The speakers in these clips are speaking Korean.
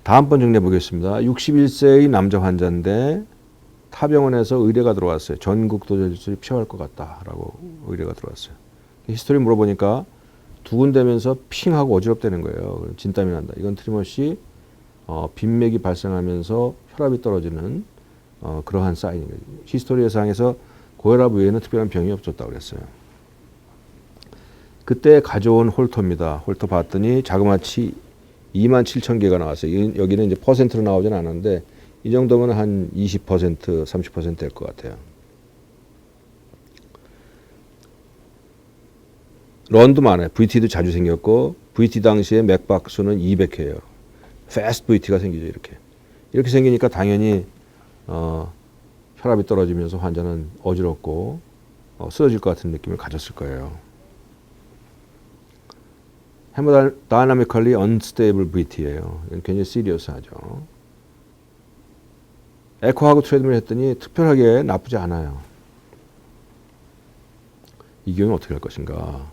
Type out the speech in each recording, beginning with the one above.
다음번 정리해 보겠습니다. 61세의 남자 환자인데 타병원에서 의뢰가 들어왔어요. 전국 도저히 필요할 것 같다라고 의뢰가 들어왔어요. 히스토리 물어보니까 두근대면서 핑하고 어지럽다는 거예요. 진땀이 난다. 이건 틀림없이 빈맥이 발생하면서 혈압이 떨어지는 그러한 사인이에요. 히스토리 상에서 고혈압 외에는 특별한 병이 없었다고 그랬어요. 그때 가져온 홀터입니다. 홀터 봤더니 자그마치 27,000개가 나왔어요. 여기는 이제 퍼센트로 나오진 않았는데 이 정도면 한 20%, 30% 될 것 같아요. 런도 많아요. VT도 자주 생겼고 VT 당시에 맥박수는 200회예요. 패스트 VT가 생기죠. 이렇게 생기니까 당연히 혈압이 떨어지면서 환자는 어지럽고 쓰러질 것 같은 느낌을 가졌을 거예요. Hemodynamically unstable VT예요. 굉장히 시리어스하죠. 에코하고 트레드밀 했더니 특별하게 나쁘지 않아요. 이 경우는 어떻게 할 것인가?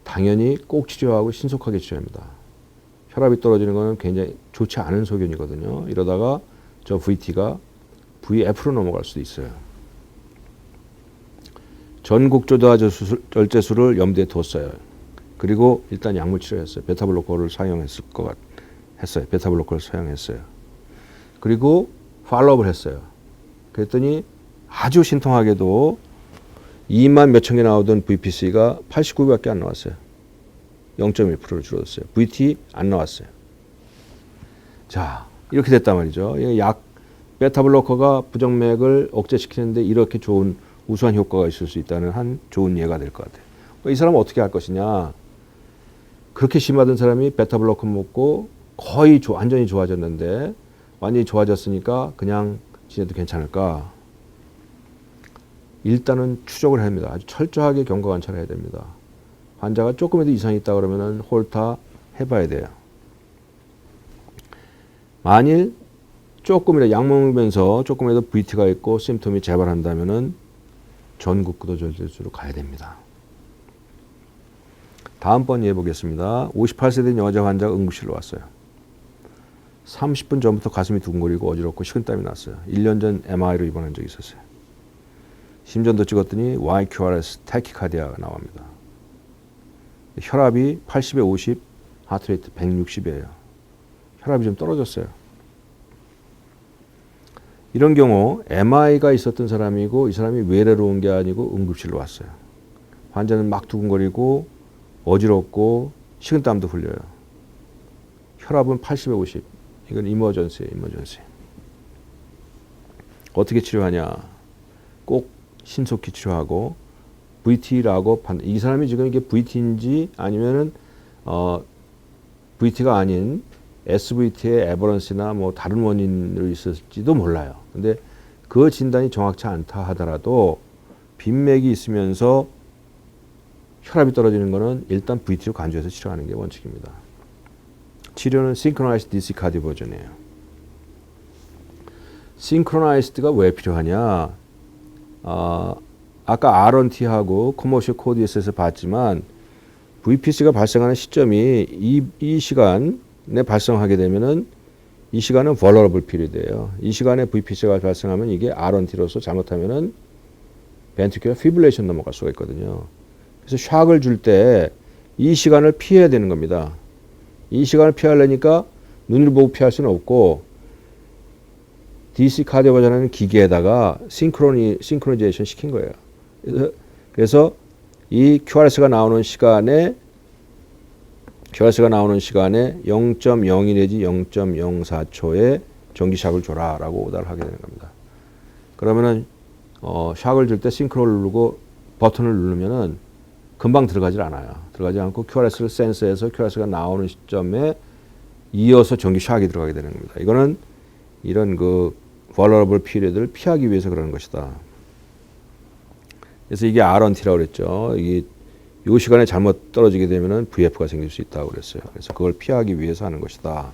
당연히 꼭 치료하고 신속하게 치료합니다. 혈압이 떨어지는 것은 굉장히 좋지 않은 소견이거든요. 이러다가 저 VT가 VF로 넘어갈 수도 있어요. 전국조다 절제술을 염두에 뒀어요. 그리고 일단 약물 치료했어요. 베타블로커를 했어요. 베타블로커를 사용했어요. 그리고 팔로우업을 했어요. 그랬더니 아주 신통하게도 2만 몇천 개 나오던 VPC가 89개밖에 안 나왔어요. 0.1%로 줄어들었어요. VT 안 나왔어요. 자, 이렇게 됐단 말이죠. 베타블로커가 부정맥을 억제시키는데 이렇게 좋은 우수한 효과가 있을 수 있다는 한 좋은 예가 될 것 같아요. 이 사람은 어떻게 할 것이냐. 그렇게 심하던 사람이 베타블로커 먹고 거의 완전히 좋아졌는데 완전히 좋아졌으니까 그냥 지내도 괜찮을까? 일단은 추적을 해야 합니다. 아주 철저하게 경과 관찰을 해야 됩니다. 환자가 조금이라도 이상이 있다 그러면은 홀타 해봐야 돼요. 만일 조금이라도 약 먹으면서 조금이라도 VT가 있고 심텀이 재발한다면은 전국 구도절제술로 가야 됩니다. 다음번 이해 보겠습니다. 58세 된 여자 환자가 응급실로 왔어요. 30분 전부터 가슴이 두근거리고 어지럽고 식은땀이 났어요. 1년 전 MRI로 입원한 적이 있었어요. 심전도 찍었더니 YQRS 타키카디아가 나옵니다. 혈압이 80에 50, 하트레이트 160이에요. 혈압이 좀 떨어졌어요. 이런 경우 MI가 있었던 사람이고 이 사람이 외래로 온 게 아니고 응급실로 왔어요. 환자는 막 두근거리고 어지럽고 식은땀도 흘려요. 혈압은 80에 50. 이건 이머전시예요. 어떻게 치료하냐. 꼭 신속히 치료하고 VT라고 이 사람이 지금 이게 VT인지 아니면은 VT가 아닌 SVT의 에버런스나 뭐 다른 원인으로 있을지도 몰라요. 근데 그 진단이 정확치 않다 하더라도 빈맥이 있으면서 혈압이 떨어지는 거는 일단 VT로 간주해서 치료하는 게 원칙입니다. 치료는 Synchronized DC Cardioversion이에요. Synchronized가 왜 필요하냐? 아까 R1T하고 Commercial Code에서 봤지만 VPC가 발생하는 시점이 이 시간에 발생하게 되면은 이 시간은 vulnerable period예요. 이 시간에 VPC가 발생하면 이게 R1T로서 잘못하면은 ventricular fibrillation 넘어갈 수가 있거든요. 그래서 샥을 줄 때 이 시간을 피해야 되는 겁니다. 이 시간을 피하려니까 눈을 보고 피할 수는 없고 DC 카디오버전하는 기계에다가 싱크로니제이션 시킨 거예요. 그래서 이 QRS가 나오는 시간에 0.02 내지 0.04초에 전기샥을 줘라라고 오다를 하게 되는 겁니다. 그러면은 샥을 줄 때 싱크로를 누르고 버튼을 누르면은 금방 들어가질 않아요. 들어가지 않고 QRS를 센서해서 QRS가 나오는 시점에 이어서 전기 샥이 들어가게 되는 겁니다. 이거는 이런 그 vulnerable period를 피하기 위해서 그러는 것이다. 그래서 이게 R1T라고 그랬죠. 이 시간에 잘못 떨어지게 되면은 VF가 생길 수 있다고 그랬어요. 그래서 그걸 피하기 위해서 하는 것이다.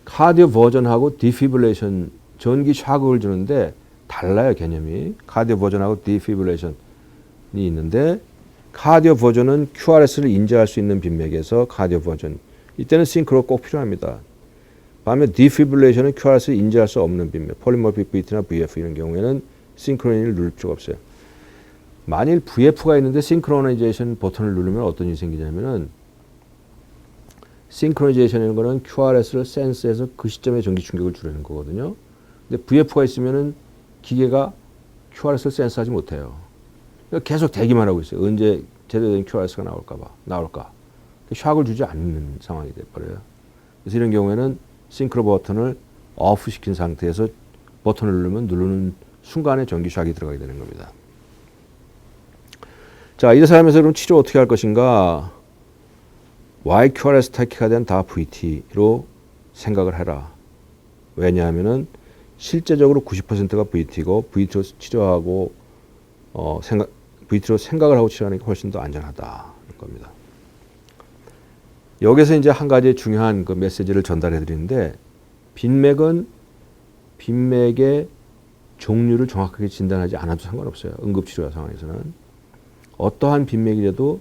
카디오 버전하고 디피브레이션 전기 샥을 주는데 달라요, 개념이. 카디오 버전하고 디피브레이션이 있는데 카디오 버전은 QRS를 인지할 수 있는 빈맥에서 카디오 버전. 이때는 싱크로 꼭 필요합니다. 반면 디피브릴레이션은 QRS를 인지할 수 없는 빈맥, 폴리모픽 VT나 VF 이런 경우에는 싱크로니를 누를 필요가 없어요. 만일 VF가 있는데 싱크로나이제이션 버튼을 누르면 어떤 일이 생기냐면은 싱크로나이제이션이라는 거는 QRS를 센스해서 그 시점에 전기 충격을 주려는 거거든요. 근데 VF가 있으면은 기계가 QRS를 센스하지 못해요. 계속 대기만 하고 있어요. 언제 제대로 된 QRS가 나올까. 샥을 주지 않는 상황이 돼버려요. 그래서 이런 경우에는 싱크로 버튼을 오프 시킨 상태에서 버튼을 누르는 순간에 전기 샥이 들어가게 되는 겁니다. 자, 이 사람에서 그럼 치료 어떻게 할 것인가? YQRS 타키카드는 다 VT로 생각을 해라. 왜냐하면은 실제적으로 90%가 VT고 VT로 치료하고 VT로 생각을 하고 치료하는 게 훨씬 더 안전하다는 겁니다. 여기서 이제 한 가지 중요한 그 메시지를 전달해 드리는데 빈맥은 빈맥의 종류를 정확하게 진단하지 않아도 상관없어요. 응급치료 상황에서는. 어떠한 빈맥이라도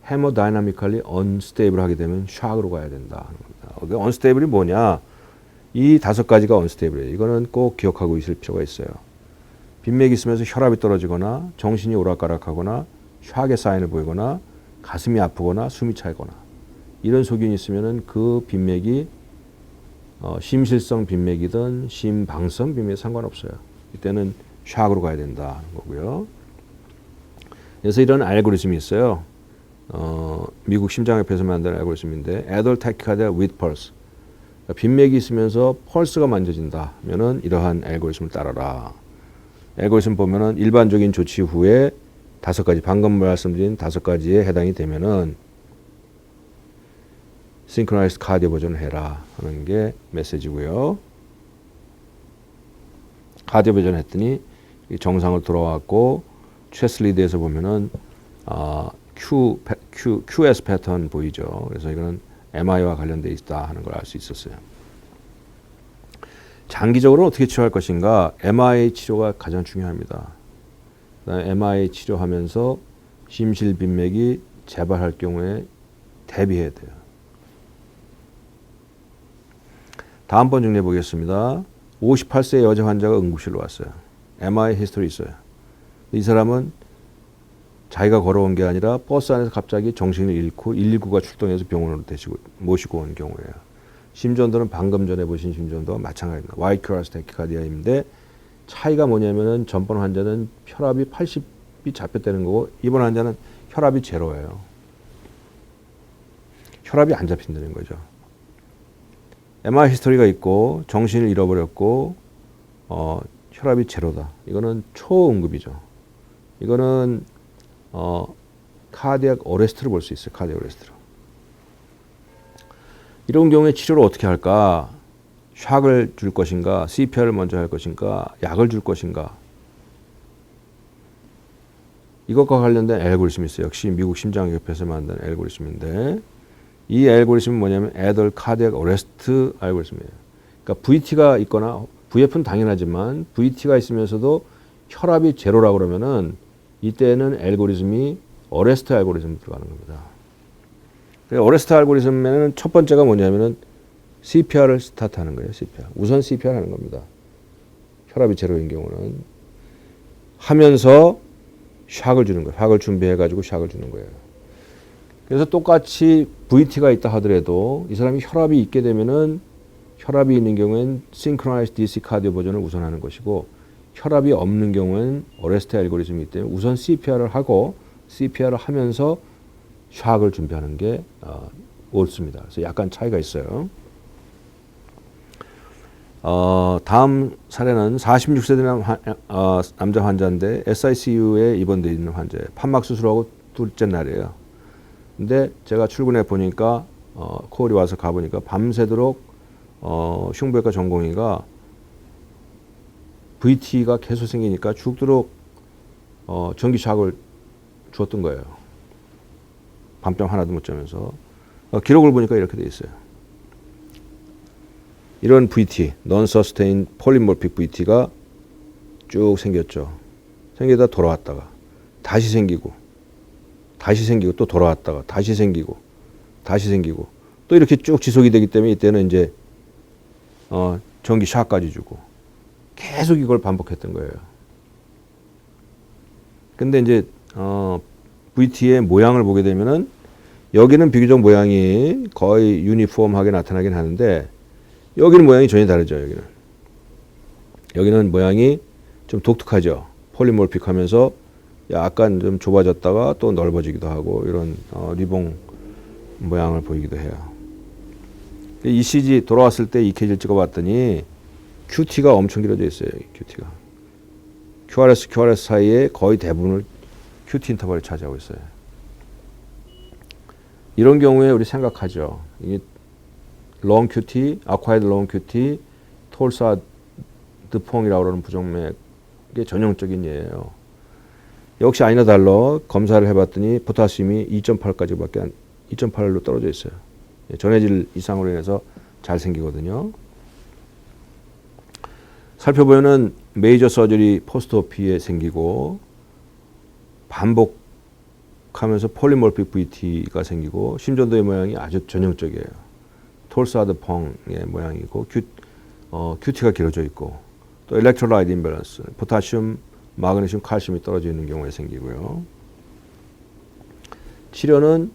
헤모다이나미컬리 언스테이블 하게 되면 샥으로 가야 된다는 겁니다. 언스테이블이 뭐냐? 이 5가지가 언스테이블이에요. 이거는 꼭 기억하고 있을 필요가 있어요. 빈맥이 있으면서 혈압이 떨어지거나 정신이 오락가락하거나 샥의 사인을 보이거나 가슴이 아프거나 숨이 차거나 이런 소견이 있으면은 그 빈맥이 심실성 빈맥이든 심방성 빈맥이 상관없어요. 이때는 샥으로 가야 된다는 거고요. 그래서 이런 알고리즘이 있어요. 미국 심장협회에서 만든 알고리즘인데 Adult Tachycardia with Pulse. 빈맥이 있으면서 펄스가 만져진다면은 이러한 알고리즘을 따라라. 알고리즘 보면은 일반적인 조치 후에 5가지 방금 말씀드린 5가지에 해당이 되면은 싱크로나이즈 카디오 버전을 해라 하는 게 메시지고요. 카디오 버전 했더니 정상으로 돌아왔고 체스 리드에서 보면은 QS 패턴 보이죠. 그래서 이거는 MI와 관련되어 있다 하는 걸 알 수 있었어요. 장기적으로 어떻게 치료할 것인가? MI 치료가 가장 중요합니다. 그다음에 MI 치료하면서 심실빈맥이 재발할 경우에 대비해야 돼요. 다음번 정리해 보겠습니다. 58세 여자 환자가 응급실로 왔어요. MI 히스토리 있어요. 이 사람은 자기가 걸어온 게 아니라 버스 안에서 갑자기 정신을 잃고 119가 출동해서 병원으로 모시고 온 경우예요. 심전도는 방금 전에 보신 심전도와 마찬가지입니다. YQRS 타키카디아인데 차이가 뭐냐면은 전번 환자는 혈압이 80이 잡혔다는 거고 이번 환자는 혈압이 제로예요. 혈압이 안 잡힌다는 거죠. MI 히스토리가 있고 정신을 잃어버렸고 혈압이 제로다. 이거는 초응급이죠. 이거는 카디악 어레스트를 볼 수 있어요. 카디악 어레스트로. 이런 경우에 치료를 어떻게 할까? 샥을 줄 것인가? CPR을 먼저 할 것인가? 약을 줄 것인가? 이것과 관련된 알고리즘이 있어요. 역시 미국 심장협회에서 만든 알고리즘인데 이 알고리즘은 뭐냐면 Adult Cardiac Arrest 알고리즘이에요. 그러니까 VT가 있거나 VF는 당연하지만 VT가 있으면서도 혈압이 제로라고 그러면은 이때는 알고리즘이 어레스트 알고리즘 들어가는 겁니다. 어레스트 알고리즘에는 첫 번째가 뭐냐면은 CPR을 스타트하는 거예요. CPR. 우선 CPR 하는 겁니다. 혈압이 제로인 경우는 하면서 샥을 주는 거예요. 샥을 준비해가지고 샥을 주는 거예요. 그래서 똑같이 VT가 있다 하더라도 이 사람이 혈압이 있게 되면은 혈압이 있는 경우엔 Synchronized DC 카디오 버전을 우선하는 것이고 혈압이 없는 경우엔 어레스트 알고리즘이기 때문에 우선 CPR을 하고 CPR을 하면서 샥을 준비하는 게 옳습니다. 그래서 약간 차이가 있어요. 다음 사례는 46세 된 남자 환자인데 SICU에 입원되어 있는 환자예요. 판막 수술하고 둘째 날이에요. 근데 제가 출근해 보니까 콜이 와서 가보니까 밤새도록 흉부외과 전공의가 VT가 계속 생기니까 죽도록 전기 샥을 주었던 거예요. 밤잠 하나도 못 자면서. 기록을 보니까 이렇게 돼 있어요. 이런 VT, Non-Sustained Polymorphic VT가 쭉 생겼죠. 생기다 돌아왔다가 다시 생기고 또 돌아왔다가 다시 생기고 또 이렇게 쭉 지속이 되기 때문에 이때는 이제 전기 샷까지 주고 계속 이걸 반복했던 거예요. 근데 이제 VT의 모양을 보게 되면은 여기는 비교적 모양이 거의 유니폼하게 나타나긴 하는데 여기는 모양이 전혀 다르죠. 여기는 모양이 좀 독특하죠. 폴리몰픽하면서 약간 좀 좁아졌다가 또 넓어지기도 하고 이런 리봉 모양을 보이기도 해요. ECG 돌아왔을 때 EKG를 찍어봤더니 QT가 엄청 길어져 있어요. QT가 QRS 사이에 거의 대부분을 QT 인터벌이 차지하고 있어요. 이런 경우에 우리 생각하죠. 이게 long QT, acquired long QT, 톨사드 펑이라고 하는 부정맥의 전형적인 예예요. 역시 아니나 달러 검사를 해봤더니 포타슘이 2.8로 떨어져 있어요. 전해질 이상으로 인해서 잘 생기거든요. 살펴보면은 메이저 서저리 포스트오피에 생기고 반복하면서 폴리몰픽 VT가 생기고 심전도의 모양이 아주 전형적이에요. 톨사드 펑의 모양이고 QT가 길어져 있고 또 엘렉트로라이트 임밸런스, 포타슘, 마그네슘, 칼슘이 떨어져 있는 경우에 생기고요. 치료는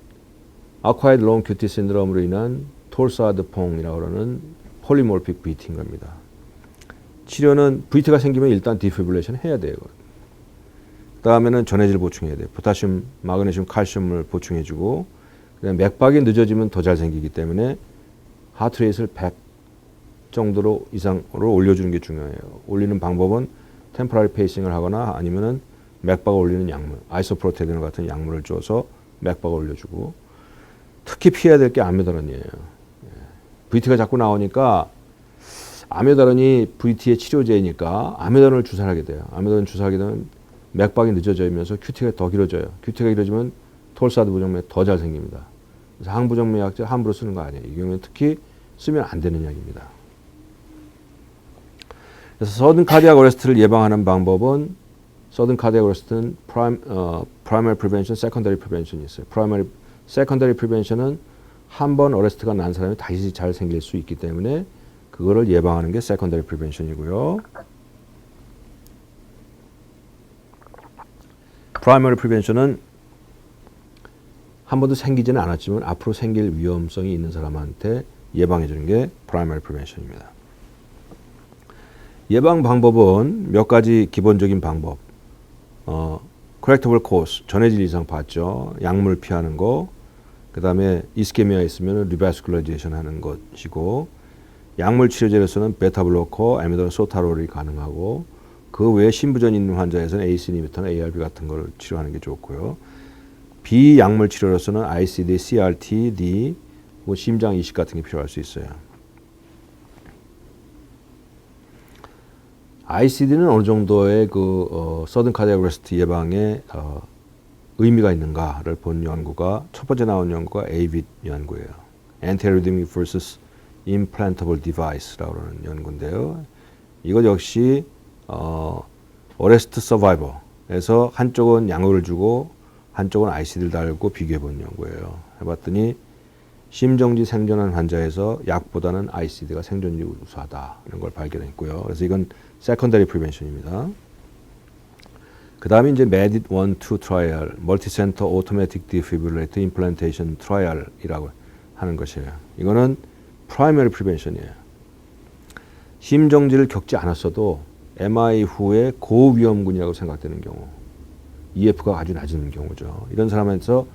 acquired long QT 신드롬으로 인한 톨사드 펑이라고 하는 폴리몰픽 VT인 겁니다. 치료는 VT가 생기면 일단 디피브릴레이션 해야 돼요. 그 다음에는 전해질 보충해야 돼요. 포타슘, 마그네슘, 칼슘을 보충해주고 그다음에 맥박이 늦어지면 더 잘 생기기 때문에 하트레이트를 100 정도로 이상으로 올려주는 게 중요해요. 올리는 방법은 템포러리 페이싱을 하거나 아니면은 맥박을 올리는 약물, 아이소프로테딘 같은 약물을 줘서 맥박을 올려주고 특히 피해야 될 게 아메다론이에요. VT가 자꾸 나오니까 아메다론이 VT의 치료제이니까 아메다론을 주사를 하게 돼요. 아메다론 주사하게 되면 맥박이 늦어지면서 QT가 더 길어져요. QT가 길어지면 톨사드 부정맥 더 잘 생깁니다. 그래서 항부정맥약제 함부로 쓰는 거 아니에요. 이 경우는 특히 쓰면 안 되는 약입니다. 그래서 서든 카디악 어레스트를 예방하는 방법은 서든 카디악 어레스트는 primary prevention, secondary prevention이 있어요. secondary prevention은 한 번 어레스트가 난 사람이 다시 잘 생길 수 있기 때문에 그거를 예방하는 게 secondary prevention이고요. primary prevention은 한 번도 생기지는 않았지만 앞으로 생길 위험성이 있는 사람한테 예방해 주는 게 primary prevention입니다. 예방 방법은 몇 가지 기본적인 방법. correctable cause, 전해질 이상 봤죠. 약물 피하는 거. 그 다음에 이스케미아 있으면 리바스쿨라이제이션 하는 것이고 약물 치료제로서는 베타블로커, 에미드론, 소타롤이 가능하고 그 외에 심부전 있는 환자에서는 ACE 이니비터나 ARB 같은 걸 치료하는 게 좋고요. 비약물 치료로서는 ICD, CRT, D, 뭐 심장 이식 같은 게 필요할 수 있어요. ICD는 어느 정도의 서든 카디악 어레스트 예방에 의미가 있는가를 본 연구가 첫 번째 나온 연구가 AVID 연구예요. Antiarrhythmic versus Implantable Device라고 하는 연구인데요. 이것 역시 어레스트 서바이버에서 한쪽은 약물을 주고 한쪽은 ICD를 달고 비교해 본 연구예요. 해봤더니 심정지 생존한 환자에서 약보다는 ICD가 생존율이 우수하다는 걸 발견했고요. 그래서 이건 secondary prevention입니다. 그 다음에 이제 MEDIT 1-2 트라이얼, Multicenter Automatic Defibrillator Implantation Trial이라고 하는 것이에요. 이거는 primary prevention이에요. 심정지를 겪지 않았어도 MI 후에 고위험군이라고 생각되는 경우, EF가 아주 낮은 경우죠. 이런 사람에서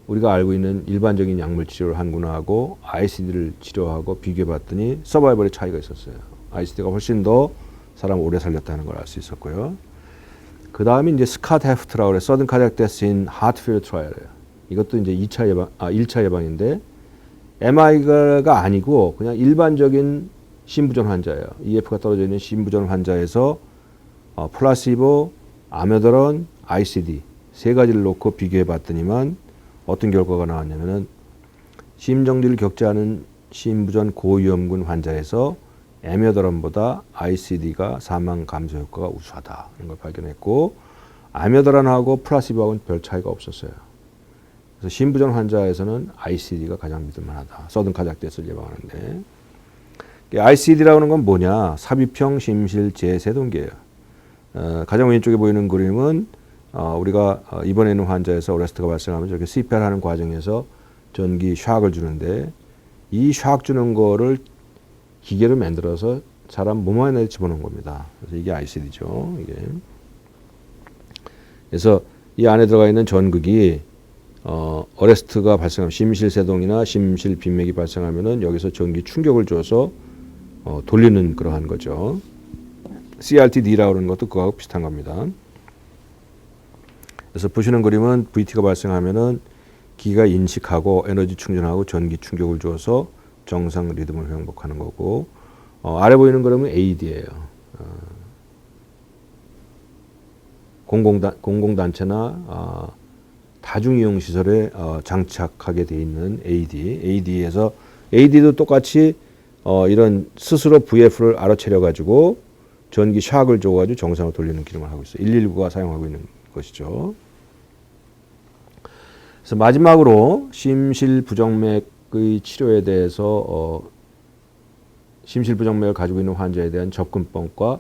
우리가 알고 있는 일반적인 약물 치료를 한 군하고 ICD를 치료하고 비교해봤더니 서바이벌의 차이가 있었어요. ICD가 훨씬 더 사람 오래 살렸다는 걸 알 수 있었고요. 그 다음에 이제 스캇 헤프트라고 그래, Sudden Cardiac Death in Heart Failure Trial이에요. 이것도 이제 1차 예방인데 MI가 아니고 그냥 일반적인 심부전 환자예요. EF가 떨어져 있는 심부전 환자에서 플라시보, 아메다론, ICD 세 가지를 놓고 비교해 봤더니만 어떤 결과가 나왔냐면은 심정지를 겪지 않은 심부전 고위험군 환자에서 아메다론보다 ICD가 사망 감소 효과가 우수하다는 걸 발견했고 아메다론하고 플라시보하고는 별 차이가 없었어요. 그래서 심부전 환자에서는 ICD가 가장 믿을 만하다. 서든 카디악 데스를 예방하는데 ICD라는 건 뭐냐? 삽입형 심실재세동기예요. 가장 왼쪽에 보이는 그림은 우리가 입원해 있는 환자에서 어레스트가 발생하면 저렇게 CPR 하는 과정에서 전기 샥을 주는데 이 샥 주는 거를 기계로 만들어서 사람 몸 안에 집어넣은 겁니다. 그래서 이게 ICD죠. 이게. 그래서 이 안에 들어가 있는 전극이 어레스트가 발생하면 심실세동이나 심실빈맥이 발생하면은 여기서 전기 충격을 줘서 돌리는 그러한 거죠. CRTD라고 하는 것도 그거하고 비슷한 겁니다. 그래서 보시는 그림은 VT가 발생하면은 기가 인식하고 에너지 충전하고 전기 충격을 줘서 정상 리듬을 회복하는 거고, 아래 보이는 그림은 AED예요. 공공단체나 다중이용 시설에 장착하게 돼 있는 AED. AED에서 AED도 똑같이 이런 스스로 VF를 알아차려 가지고 전기 샥을 줘 가지고 정상으로 돌리는 기능을 하고 있어요. 119가 사용하고 있는 것이죠. 그래서 마지막으로 심실부정맥의 치료에 대해서 심실부정맥을 가지고 있는 환자에 대한 접근법과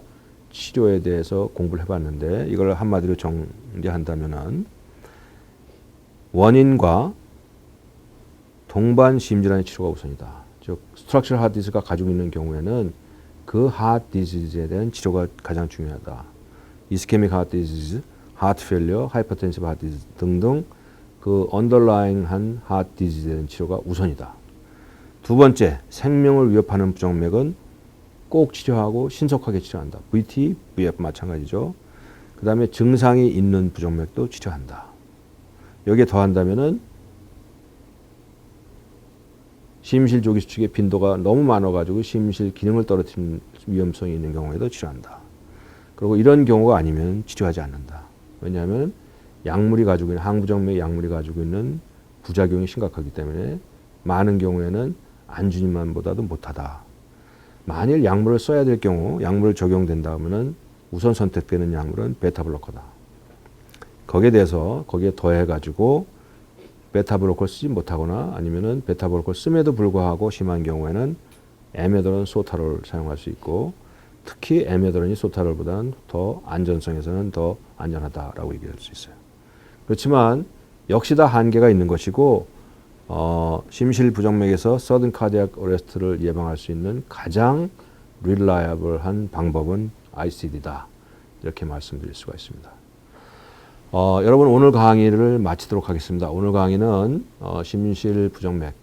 치료에 대해서 공부를 해봤는데, 이걸 한마디로 정리한다면은 원인과 동반 심질환의 치료가 우선이다. 즉 스트럭처럴 하트 디지즈가 가지고 있는 경우에는 그 하트 디지즈에 대한 치료가 가장 중요하다. 이스케믹 하트 디지즈, 하트 페일리어, 하이퍼텐시브 하트 디지즈 등등 그 언더라잉한 하트 디지즈에 대한 치료가 우선이다. 두 번째, 생명을 위협하는 부정맥은 꼭 치료하고 신속하게 치료한다. VT, VF 마찬가지죠. 그 다음에 증상이 있는 부정맥도 치료한다. 여기에 더한다면은 심실 조기 수축의 빈도가 너무 많아가지고 심실 기능을 떨어뜨리는 위험성이 있는 경우에도 치료한다. 그리고 이런 경우가 아니면 치료하지 않는다. 왜냐하면 약물이 가지고 있는 항부정맥 약물이 가지고 있는 부작용이 심각하기 때문에 많은 경우에는 안주님만보다도 못하다. 만일 약물을 써야 될 경우 약물을 적용된다면은 우선 선택되는 약물은 베타블로커다. 거기에 더해 가지고 베타블로커를 쓰지 못하거나 아니면은 베타블로커를 씀에도 불구하고 심한 경우에는 에메드론 소타롤을 사용할 수 있고, 특히 에메드론이 소타롤보다는 더 안전성에서는 더 안전하다라고 얘기할 수 있어요. 그렇지만 역시 다 한계가 있는 것이고, 심실부정맥에서 서든 카디악 어레스트를 예방할 수 있는 가장 릴라이어블한 방법은 ICD다. 이렇게 말씀드릴 수가 있습니다. 여러분, 오늘 강의를 마치도록 하겠습니다. 오늘 강의는 심실부정맥의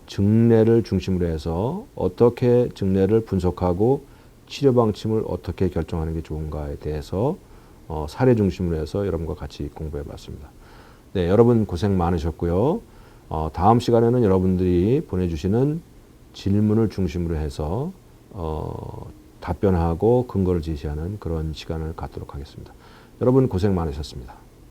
증례를 중심으로 해서 어떻게 증례를 분석하고 치료 방침을 어떻게 결정하는 게 좋은가에 대해서 사례 중심으로 해서 여러분과 같이 공부해 봤습니다. 네, 여러분 고생 많으셨고요. 다음 시간에는 여러분들이 보내주시는 질문을 중심으로 해서 답변하고 근거를 제시하는 그런 시간을 갖도록 하겠습니다. 여러분 고생 많으셨습니다.